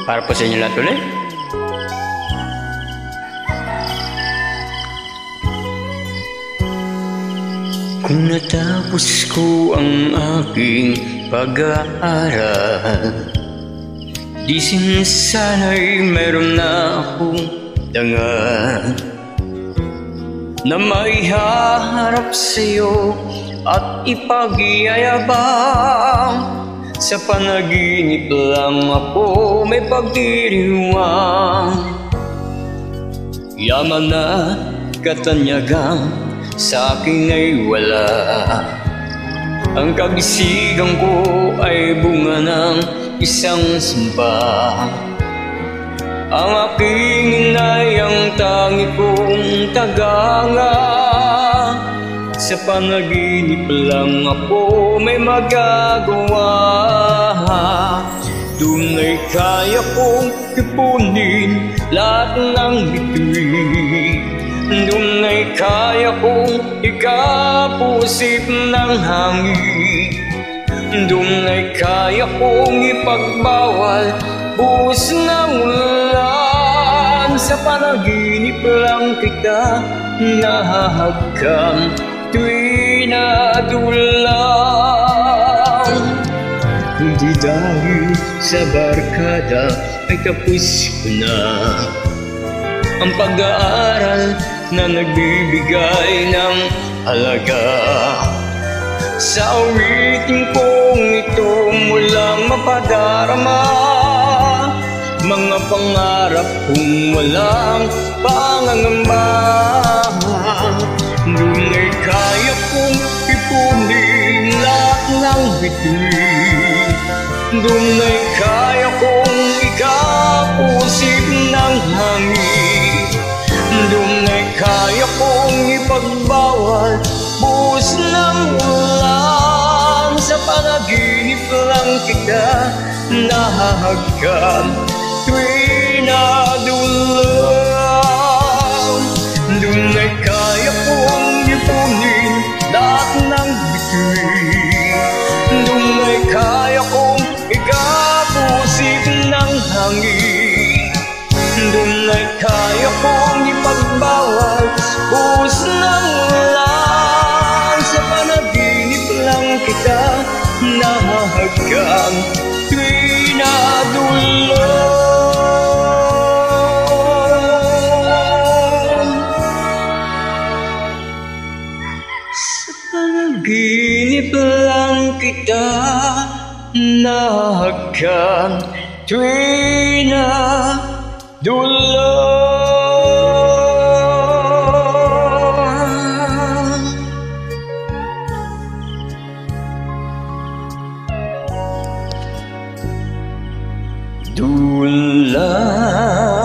Para po sa inyo lahat ulit. Kung natapos ko ang aking pag-aaral, di sinasana'y meron na akong dangal na maiharap sa'yo at ipag-iyayabang. Sa panaginip lang ako may pagdiriwang. Yaman na katanyagang sa akin ay wala. Ang kagisigang ko ay bunga ng isang samba. Ang aking inay ang tangi kong taganga. Sa panaginip lang ako may magagawa. Doon ay kaya kong ipunin lahat ng bituin. Doon ay kaya kong ikapusip ng hangin. Doon ay kaya kong ipagbawal buhos ng ulan. Sa panaginip lang kita nahahagkan tuwing nadulang. Hindi dahil sa barkada ay tapos ko na ang pag-aaral na nagbibigay ng halaga. Sa awitin kong ito mulang mapadarama mga pangarap kong walang pangangamba. Doon ay kaya kong ipunin lahat ng bituin. Doon ay kaya kong ikapusip ng hangin. Doon ay kaya kong ipagbawal buhos ng ulan. Sa panaginip lang kita nahahagkan tuwing nadulang. Doon ay kaya kong ipunin lahat ng bituin. Doon ay kaya kong ikapusip ng hangin. Doon ay kaya kong ipagbawal buhos ng ulan. Sa panaginip lang kita nahahagkan tuwing nadulang. Sa panaginip lang kita nahahagkan tuwing nadulang. Doon lang